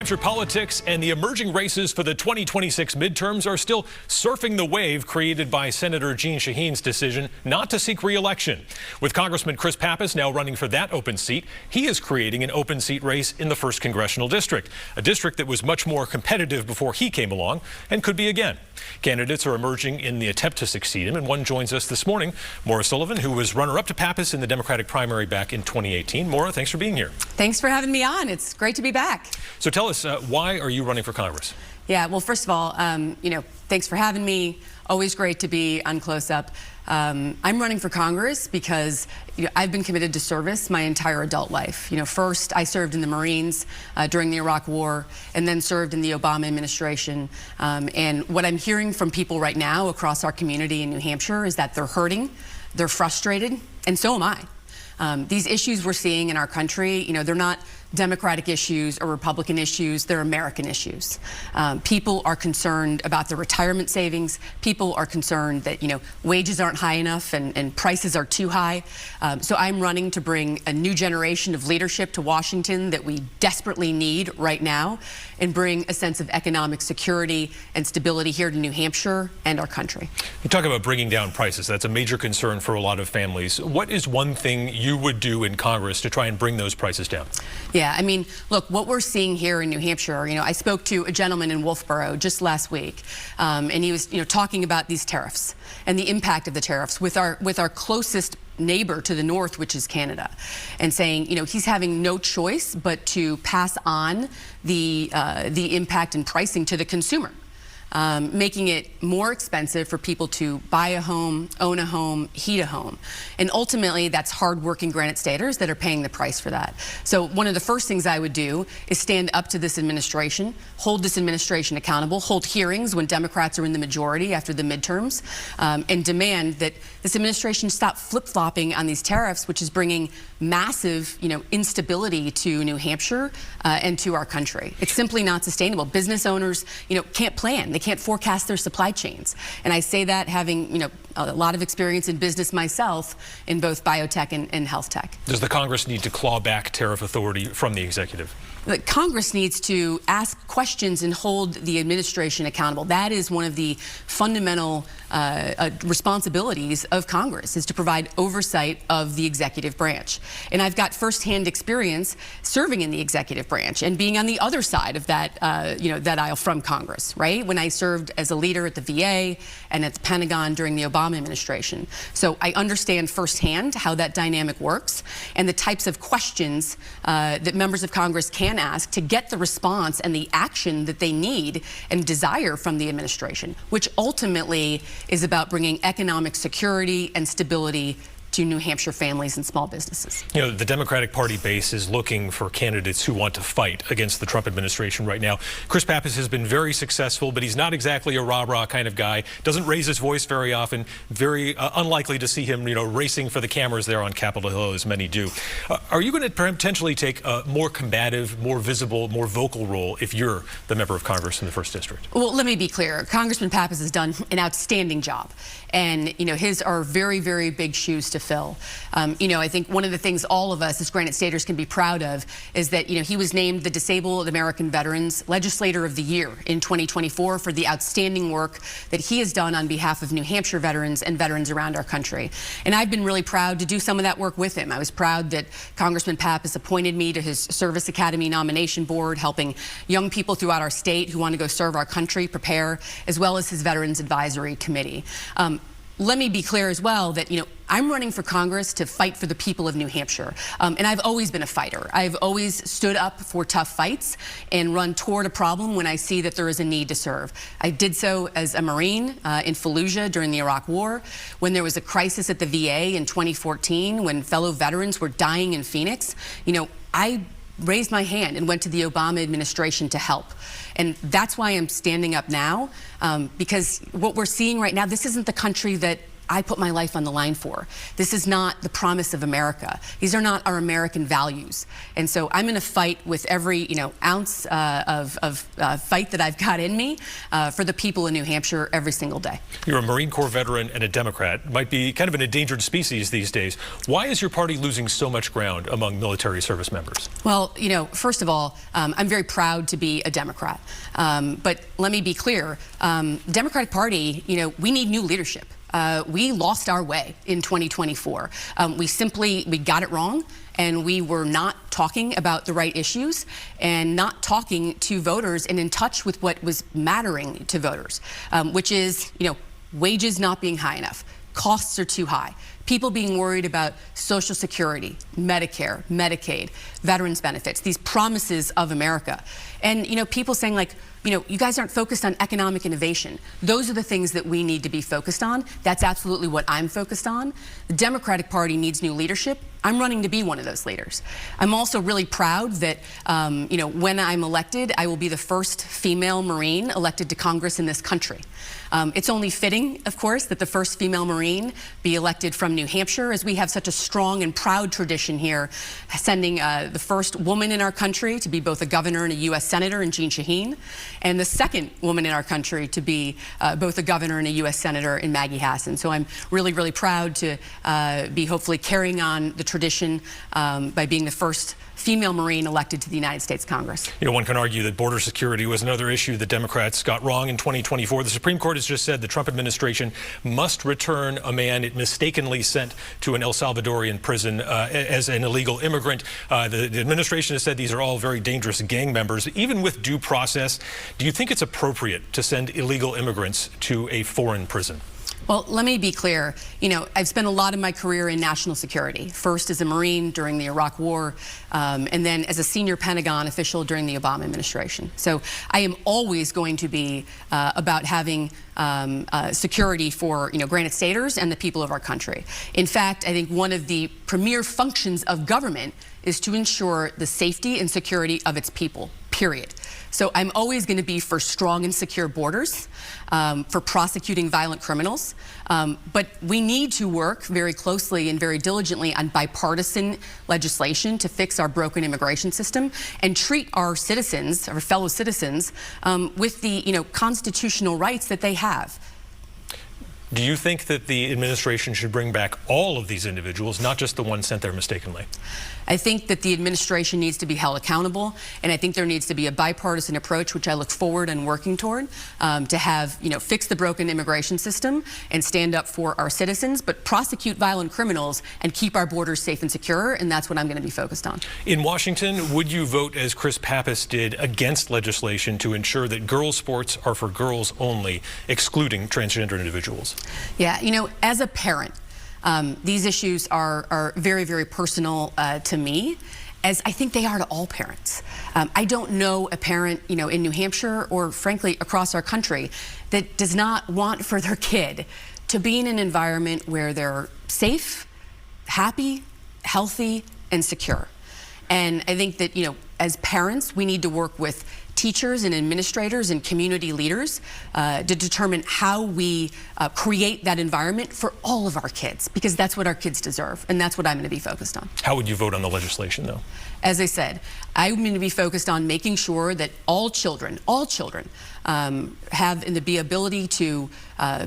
Hampshire politics and the emerging races for the 2026 midterms are still surfing the wave created by Senator Jeanne Shaheen's decision not to seek re-election. With Congressman Chris Pappas now running for that open seat, he is creating an open seat race in the 1st Congressional District, a district that was much more competitive before he came along and could be again. Candidates are emerging in the attempt to succeed him, and one joins us this morning, Maura Sullivan, who was runner-up to Pappas in the Democratic primary back in 2018. Maura, thanks for being here. Thanks for having me on. It's great to be back. So tell us, why are you running for Congress? Yeah, well, first of all, thanks for having me. Always great to be on Close Up. I'm running for Congress because I've been committed to service my entire adult life. First I served in the Marines during the Iraq War, and then served in the Obama administration. And what I'm hearing from people right now across our community in New Hampshire is that they're hurting, they're frustrated, and so am I. These issues we're seeing in our country, they're not Democratic issues or Republican issues, they're American issues. People are concerned about their retirement savings. People are concerned that, wages aren't high enough and prices are too high. So I'm running to bring a new generation of leadership to Washington that we desperately need right now, and bring a sense of economic security and stability here to New Hampshire and our country. You talk about bringing down prices. That's a major concern for a lot of families. What is one thing you would do in Congress to try and bring those prices down? Yeah, look, what we're seeing here in New Hampshire, I spoke to a gentleman in Wolfboro just last week, and he was, talking about these tariffs and the impact of the tariffs with our closest neighbor to the north, which is Canada, and saying, he's having no choice but to pass on the impact and pricing to the consumer. Making it more expensive for people to buy a home, own a home, heat a home. And ultimately, that's hardworking Granite Staters that are paying the price for that. So one of the first things I would do is stand up to this administration, hold this administration accountable, hold hearings when Democrats are in the majority after the midterms, and demand that this administration stop flip-flopping on these tariffs, which is bringing massive, instability to New Hampshire and to our country. It's simply not sustainable. Business owners, can't plan. They can't forecast their supply chains. And I say that having, a lot of experience in business myself in both biotech and health tech. Does the Congress need to claw back tariff authority from the executive? The Congress needs to ask questions and hold the administration accountable. That is one of the fundamental responsibilities of Congress, is to provide oversight of the executive branch. And I've got firsthand experience serving in the executive branch and being on the other side of that, that aisle from Congress, right? When I served as a leader at the VA and at the Pentagon during the Obama administration. So I understand firsthand how that dynamic works and the types of questions that members of Congress can ask to get the response and the action that they need and desire from the administration, which ultimately is about bringing economic security and stability to New Hampshire families and small businesses. The Democratic Party base is looking for candidates who want to fight against the Trump administration right now. Chris Pappas has been very successful, but he's not exactly a rah-rah kind of guy. Doesn't raise his voice very often. Very unlikely to see him, racing for the cameras there on Capitol Hill, as many do. Are you going to potentially take a more combative, more visible, more vocal role if you're the member of Congress in the 1st District? Well, let me be clear. Congressman Pappas has done an outstanding job. And, his are very, very big shoes to fill. I think one of the things all of us as Granite Staters can be proud of is that, he was named the Disabled American Veterans Legislator of the Year in 2024 for the outstanding work that he has done on behalf of New Hampshire veterans and veterans around our country. And I've been really proud to do some of that work with him. I was proud that Congressman Pappas appointed me to his Service Academy nomination board, helping young people throughout our state who want to go serve our country prepare, as well as his Veterans Advisory Committee. Let me be clear as well that, I'm running for Congress to fight for the people of New Hampshire. And I've always been a fighter. I've always stood up for tough fights and run toward a problem when I see that there is a need to serve. I did so as a Marine in Fallujah during the Iraq War, when there was a crisis at the VA in 2014, when fellow veterans were dying in Phoenix. I raised my hand and went to the Obama administration to help. And that's why I'm standing up now, because what we're seeing right now, this isn't the country that I put my life on the line for. This is not the promise of America. These are not our American values. And so I'm going to fight with every ounce of fight that I've got in me for the people in New Hampshire every single day. You're a Marine Corps veteran and a Democrat. Might be kind of an endangered species these days. Why is your party losing so much ground among military service members? Well, first of all, I'm very proud to be a Democrat. But let me be clear, Democratic Party, we need new leadership. We lost our way in 2024. We got it wrong, and we were not talking about the right issues and not talking to voters and in touch with what was mattering to voters, which is, wages not being high enough, costs are too high, people being worried about Social Security, Medicare, Medicaid, veterans benefits, these promises of America. And, people saying like, you guys aren't focused on economic innovation. Those are the things that we need to be focused on. That's absolutely what I'm focused on. The Democratic Party needs new leadership. I'm running to be one of those leaders. I'm also really proud that, when I'm elected, I will be the first female Marine elected to Congress in this country. It's only fitting, of course, that the first female Marine be elected from New Hampshire, as we have such a strong and proud tradition here, sending the first woman in our country to be both a governor and a U.S. Senator in Jeanne Shaheen, and the second woman in our country to be both a governor and a U.S. Senator in Maggie Hassan. So I'm really, really proud to be hopefully carrying on the tradition by being the first female Marine elected to the United States Congress. One can argue that border security was another issue that Democrats got wrong in 2024. The Supreme Court has just said the Trump administration must return a man it mistakenly sent to an El Salvadorian prison as an illegal immigrant. The administration has said these are all very dangerous gang members. Even with due process, do you think it's appropriate to send illegal immigrants to a foreign prison? Well, let me be clear. I've spent a lot of my career in national security, first as a Marine during the Iraq War, and then as a senior Pentagon official during the Obama administration. So I am always going to be about having security for, Granite Staters and the people of our country. In fact, I think one of the premier functions of government is to ensure the safety and security of its people, period. So I'm always going to be for strong and secure borders, for prosecuting violent criminals. But we need to work very closely and very diligently on bipartisan legislation to fix our broken immigration system and treat our citizens, our fellow citizens, with the constitutional rights that they have. Do you think that the administration should bring back all of these individuals, not just the ones sent there mistakenly? I think that the administration needs to be held accountable, and I think there needs to be a bipartisan approach, which I look forward and working toward, to have, fix the broken immigration system and stand up for our citizens, but prosecute violent criminals and keep our borders safe and secure, and that's what I'm going to be focused on. In Washington, would you vote, as Chris Pappas did, against legislation to ensure that girls' sports are for girls only, excluding transgender individuals? Yeah, as a parent, these issues are very, very personal to me, as I think they are to all parents. I don't know a parent, in New Hampshire or frankly across our country that does not want for their kid to be in an environment where they're safe, happy, healthy, and secure. And I think that, as parents, we need to work with teachers and administrators and community leaders to determine how we create that environment for all of our kids, because that's what our kids deserve, and that's what I'm going to be focused on. How would you vote on the legislation, though? As I said, I'm going to be focused on making sure that all children have the ability to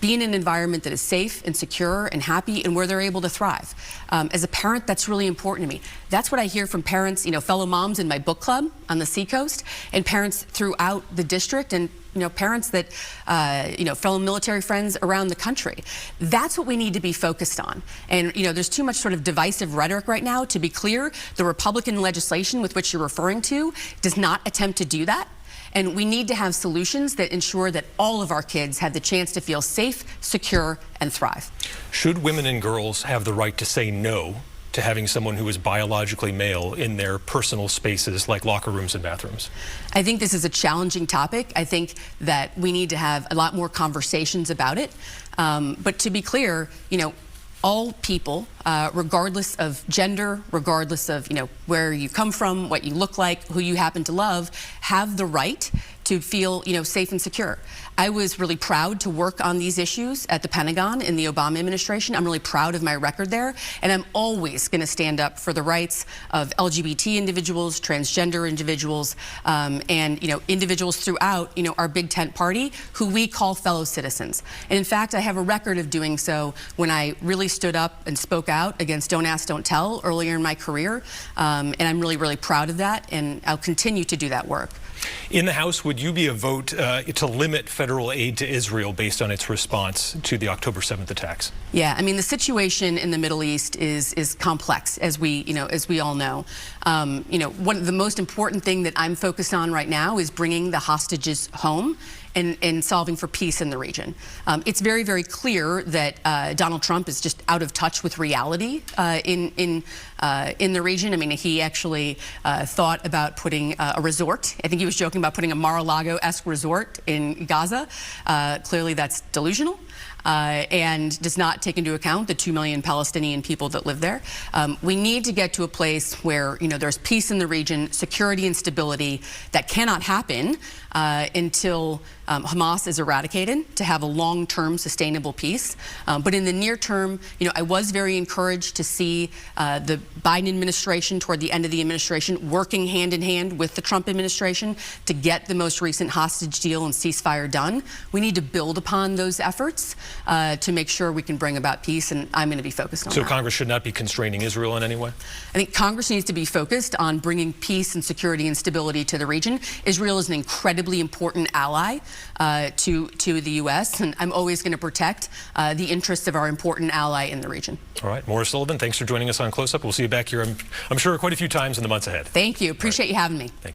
be in an environment that is safe and secure and happy and where they're able to thrive. As a parent, that's really important to me. That's what I hear from parents, fellow moms in my book club on the Seacoast, and parents throughout the district, and parents that, fellow military friends around the country. That's what we need to be focused on. And, there's too much sort of divisive rhetoric right now. To be clear, the Republican legislation with which you're referring to does not attempt to do that. And we need to have solutions that ensure that all of our kids have the chance to feel safe, secure, and thrive. Should women and girls have the right to say no to having someone who is biologically male in their personal spaces like locker rooms and bathrooms? I think this is a challenging topic. I think that we need to have a lot more conversations about it. But to be clear, all people, regardless of gender, regardless of where you come from, what you look like, who you happen to love, have the right to feel, safe and secure. I was really proud to work on these issues at the Pentagon in the Obama administration. I'm really proud of my record there, and I'm always going to stand up for the rights of LGBT individuals, transgender individuals, and individuals throughout our big tent party who we call fellow citizens. And in fact, I have a record of doing so when I really stood up and spoke out against Don't Ask, Don't Tell earlier in my career, and I'm really, really proud of that, and I'll continue to do that work. In the House, would you be a vote to limit federal aid to Israel based on its response to the October 7th attacks? Yeah, I mean, the situation in the Middle East is complex, as we all know. One of the most important thing that I'm focused on right now is bringing the hostages home and solving for peace in the region. It's very, very clear that Donald Trump is just out of touch with reality in the region. I mean, he actually thought about putting a resort. I think he was joking about putting a Mar-a-Lago-esque resort in Gaza. Clearly, that's delusional. And does not take into account the 2 million Palestinian people that live there. We need to get to a place where there's peace in the region, security and stability. That cannot happen until Hamas is eradicated, to have a long-term sustainable peace. But in the near term, I was very encouraged to see the Biden administration toward the end of the administration working hand in hand with the Trump administration to get the most recent hostage deal and ceasefire done. We need to build upon those efforts to make sure we can bring about peace, and I'm going to be focused on that. So Congress should not be constraining Israel in any way? I think Congress needs to be focused on bringing peace and security and stability to the region. Israel is an incredibly important ally to the U.S., and I'm always going to protect the interests of our important ally in the region. All right, Maura Sullivan, thanks for joining us on Close Up. We'll see you back here, I'm sure, quite a few times in the months ahead. Thank you. Appreciate you having me. Thank you.